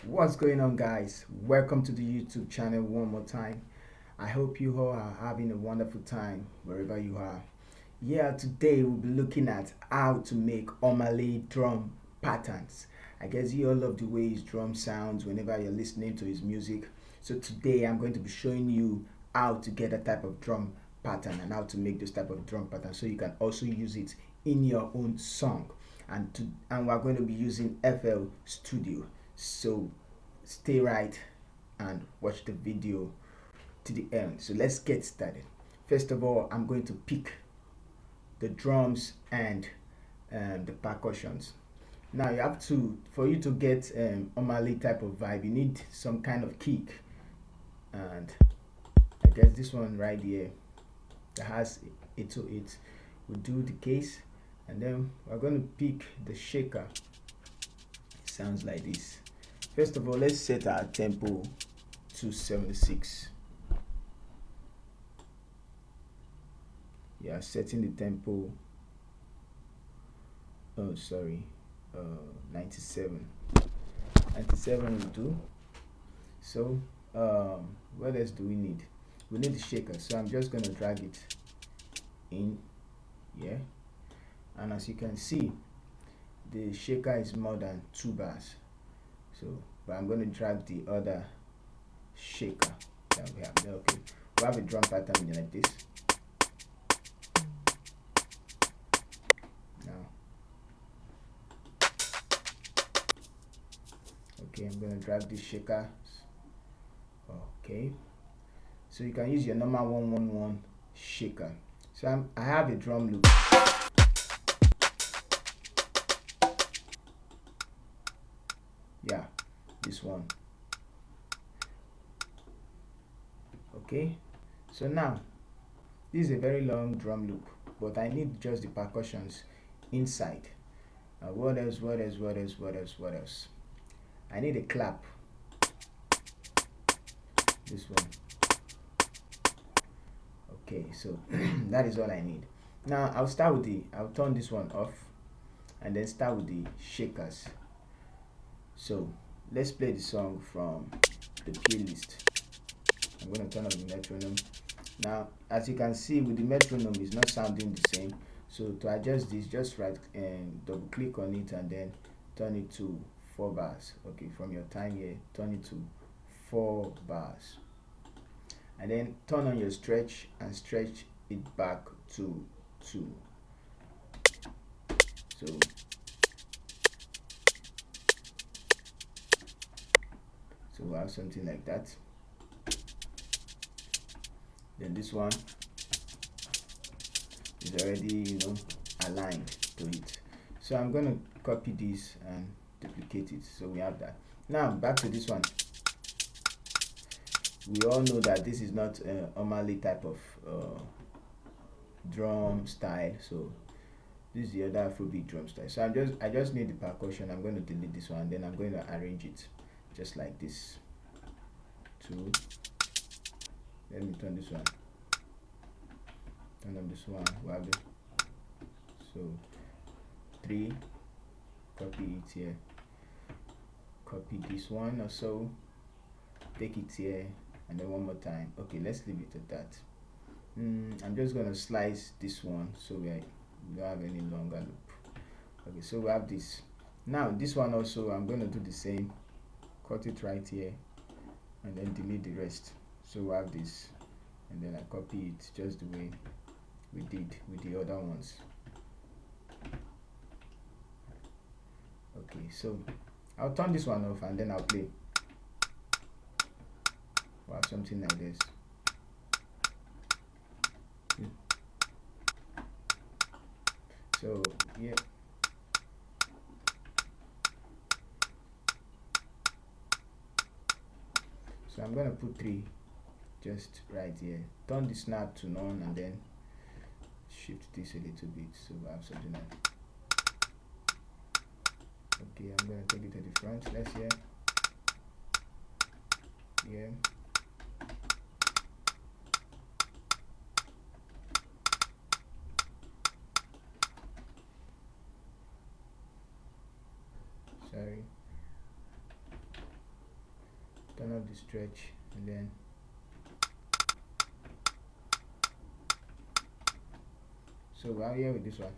What's going on, guys? Welcome to the YouTube channel one more time. I hope you all are having a wonderful time wherever you are. Yeah, today we'll be looking at how to make Omah-Lay drum patterns. I guess you all love the way his drum sounds whenever you're listening to his music. So today I'm going to be showing you how to get a type of drum pattern and how to make this type of drum pattern so you can also use it in your own song. And we're going to be using FL Studio. So stay right and watch the video to the end. So let's get started. First of all, I'm going to pick the drums and the percussions. Now you have to, for you to get Omah-Lay type of vibe, you need some kind of kick, and I guess this one right here that has 808 will do the case. And then we're going to pick the shaker. It sounds like this. First of all, let's set our tempo to 76. Yeah, setting the tempo. Oh, sorry, 97. 97 will do. So, what else do we need? We need the shaker. So I'm just gonna drag it in. Yeah, and as you can see, the shaker is more than 2 bars. So, but I'm going to drag the other shaker that we have there. Okay, we have a drum pattern like this. Now, okay, I'm going to drag this shaker. Okay, so you can use your normal 111 shaker. So I have a drum loop. Yeah, this one. Okay, so now this is a very long drum loop, but I need just the percussions inside. What else? I need a clap. This one. Okay, so that is all I need. Now I'll turn this one off and then start with the shakers. So let's play the song from the playlist. I'm going to turn off the metronome. Now, as you can see, with the metronome, it's not sounding the same. So to adjust this, just right and double click on it and then turn it to 4 bars. Okay, from your time here, turn it to 4 bars. And then turn on your stretch and stretch it back to 2. So we'll have something like that. Then this one is already, aligned to it. So I'm going to copy this and duplicate it. So we have that. Now back to this one. We all know that this is not Omah-Lay type of drum style. So this is the other Afrobeat drum style. So I just need the percussion. I'm going to delete this one. Then I'm going to arrange it just like this. 2. Let me turn this one. Turn on this one. We have it. So 3. Copy it here. Copy this one also. Take it here, and then one more time. Okay, let's leave it at that. I'm just gonna slice this one so we don't have any longer loop. Okay, so we have this. Now this one also, I'm gonna do the same. Cut it right here, and then delete the rest. So we have this, and then I copy it just the way we did with the other ones. Okay, so I'll turn this one off and then I'll play. Wow, something like this. So yeah. So I'm gonna put 3 just right here. Turn the snap to none and then shift this a little bit so I have something like that. Okay, I'm gonna take it to the front. Let's hear. Yeah. Sorry. turn up the stretch, and then so we're here with this one.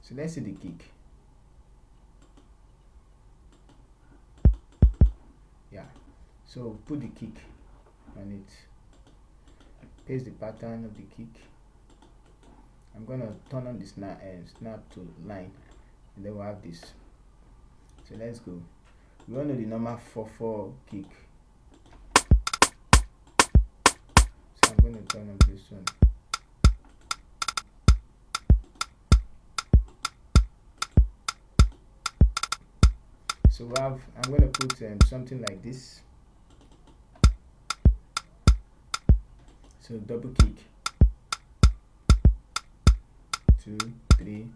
So let's see the kick. Yeah, so put the kick on it, paste the pattern of the kick. I'm gonna turn on the snap and snap to line, and then we'll have this. So let's go. We want to do the normal 4/4 kick. So I'm gonna turn on this one. So I'm gonna put something like this. So double kick, 2, 3.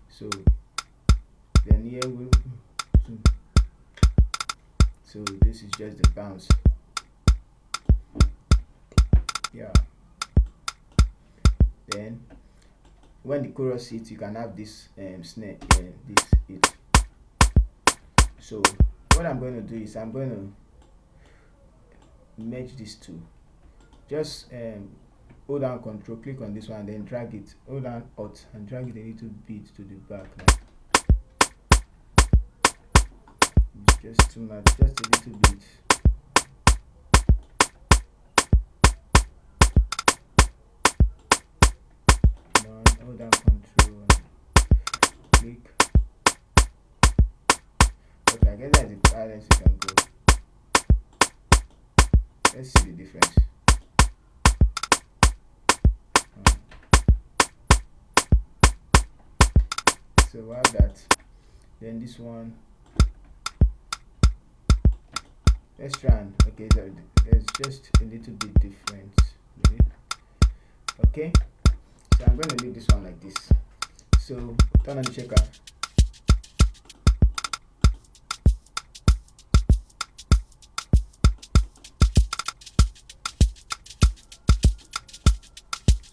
So then here we so this is just the bounce. Yeah. Then when the chorus hits, you can have this snare and this hit. So what I'm going to do is I'm going to merge these two. Just hold down Control, click on this one, and then drag it. Hold down Alt and drag it a little bit to the back. Just too much, just a little bit. Hold down Control and click. Okay, I guess that's the farthest you can go. Let's see the difference. So we have that. Then this one. Let's try and okay, there's just a little bit difference. Okay, so I'm going to leave this one like this. So turn on the shaker.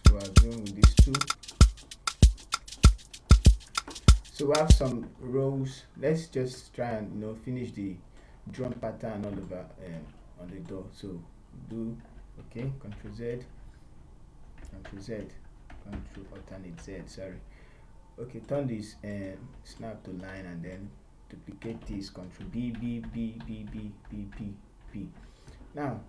So I'm going with these two. So we have some rows. Let's just try and finish the drum pattern all over on the door. So do okay, Control Z, Control Z, Control alternate Z, sorry. Okay, turn this and snap to line, and then duplicate this, Control B, B, B, B, B, B, B, B. Now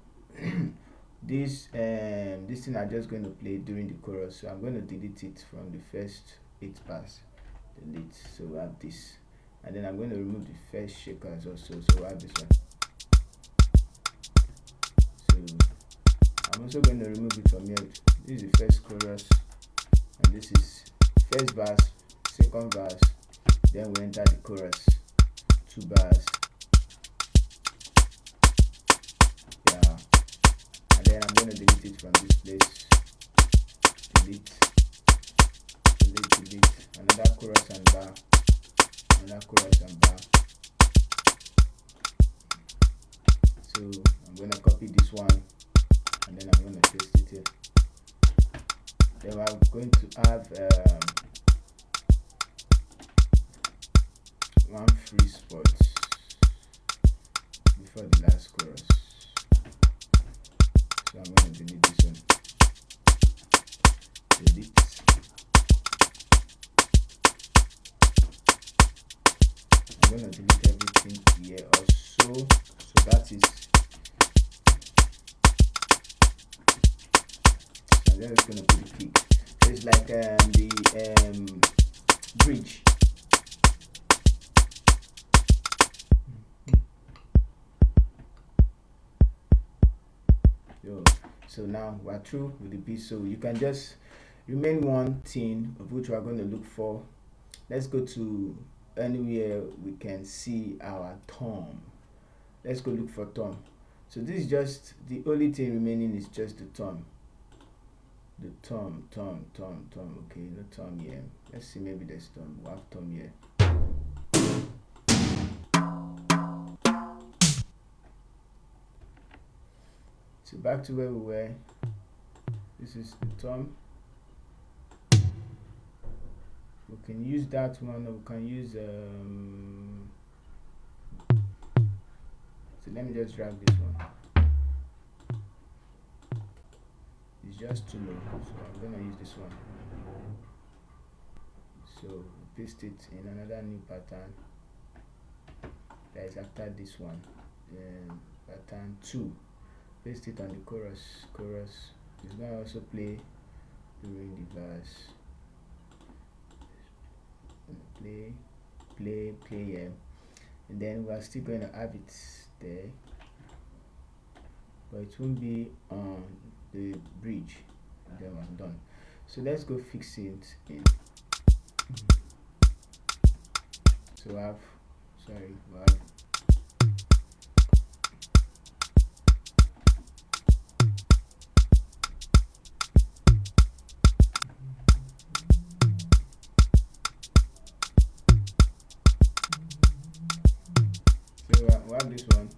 this thing I'm just going to play during the chorus, so I'm going to delete it from the first 8 bars. Delete. So we have this, and then I'm going to remove the first shakers also. So we have this one. So I'm also going to remove it from here. This is the first chorus, and this is first verse, second verse. Then we enter the chorus, 2 bars. Yeah, and then I'm going to delete it from this place. Delete. Another chorus and bar. Another chorus and bar. So I'm going to copy this one, and then I'm going to paste it here. Then I'm going to have one free spot before the last chorus. So I'm going to delete this one. Delete. I'm going to delete everything here also. So that is. So I'm just going to put the kick. So it's like the bridge. So now we're through with the beat. So you can just remain one thing of which we are going to look for. Let's go to anywhere we can see our thumb. Let's go look for thumb. So this is just the only thing remaining is just the thumb. The thumb. Okay, no thumb here. Let's see, maybe there's thumb. We'll have thumb here. So back to where we were. This is the thumb. we can use that one, or we can use so let me just drag this one. It's just too low, so I'm gonna use this one. So paste it in another new pattern that is after this one, pattern 2. Paste it on the chorus. It's gonna also play during the verse. Play here, and then we are still going to have it there, but it won't be on the bridge. Then I'm done. So let's go fix it in. So we have we have this one.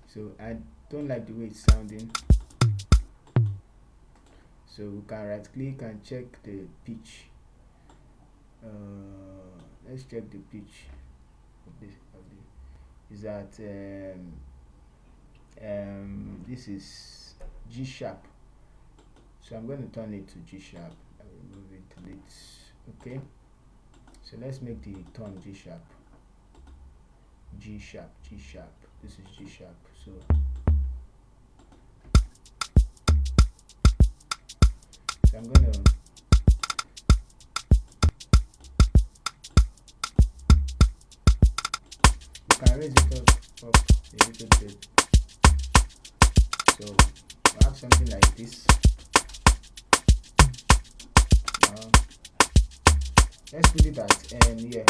So I don't like the way it's sounding, so we can right click and check the pitch. Let's check the pitch of this. Is that this is G sharp, so I'm going to turn it to G sharp. I will move it, delete. Okay, so let's make the tone G sharp. G sharp. This is G sharp. So I'm gonna you can raise it up a little bit. So we have something like this. Let's put it at here.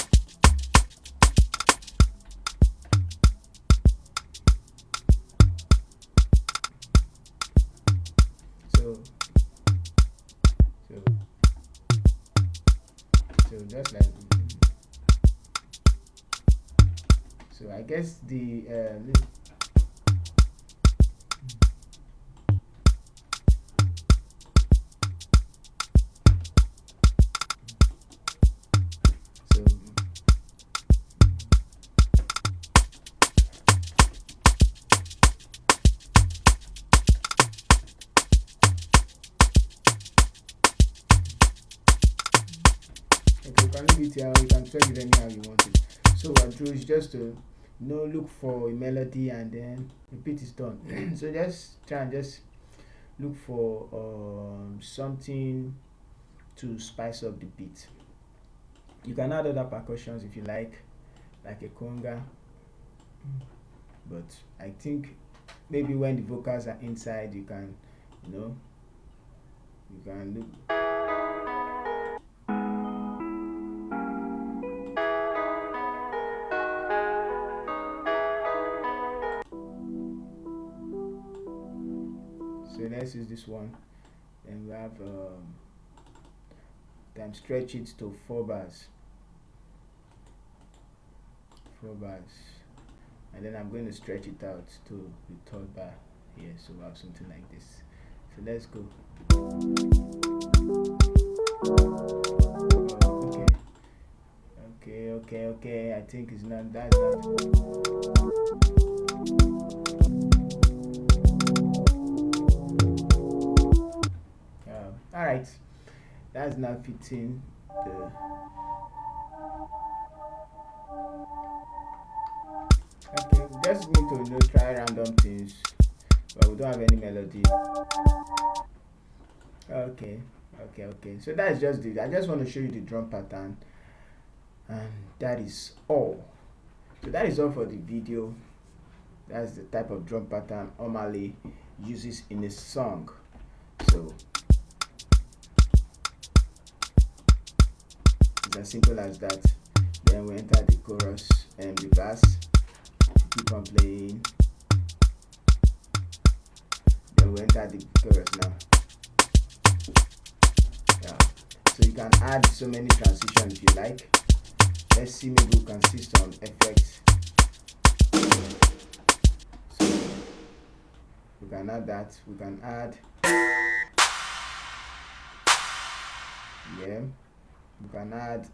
So just like so I guess the you can leave it here, you can tweak it anyhow you want it. So what I do is just to look for a melody and then repeat is done. So just try and just look for something to spice up the beat. You can add other percussions if you like a conga, but I think maybe when the vocals are inside you can you can look. So let's use this one, and we have then stretch it to 4 bars, and then I'm going to stretch it out to the 3rd bar here, so we have something like this. So let's go. Okay, I think it's not that. Alright, that's not fitting the okay, we just need to try random things, but we don't have any melody. Okay, so that's just it. I just want to show you the drum pattern, and that is all. So that is all for the video. That's the type of drum pattern Omah-Lay uses in a song. So it's as simple as that. Then we enter the chorus and the verse, keep on playing. Then we enter the chorus now. Yeah. So you can add so many transitions if you like. Let's see, maybe we can see some effects. So we can add that. We can add we can add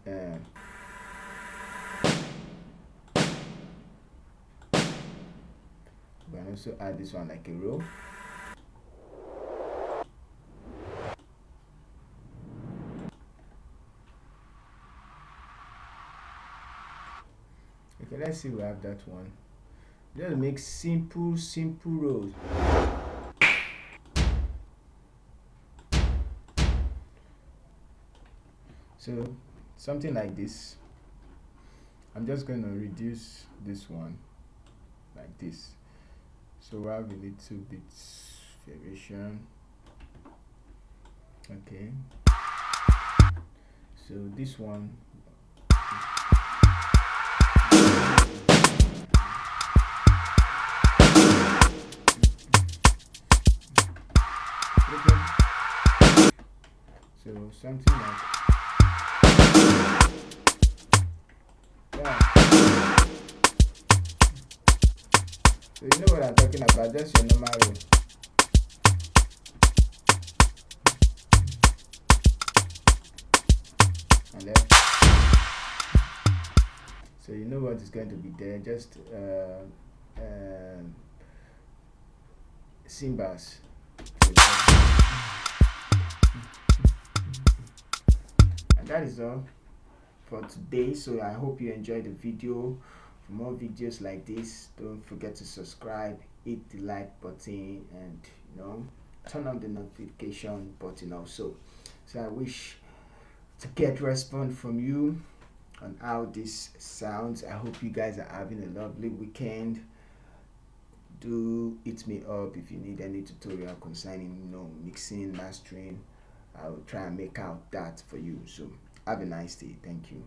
we can also add this one like a row. Okay, let's see, we have that one. Just make simple rows. So something like this. I'm just going to reduce this one like this, so we have a little bit variation. Okay, so this one, so something like that. So you know what I'm talking about, just your normal row. And then, so you know what is going to be there, just symbols. And that is all for today. So I hope you enjoyed the video. For more videos like this, don't forget to subscribe, hit the like button, and turn on the notification button also. So I wish to get response from you on how this sounds. I hope you guys are having a lovely weekend. Do hit me up if you need any tutorial concerning mixing, mastering. I will try and make out that for you. So have a nice day. Thank you.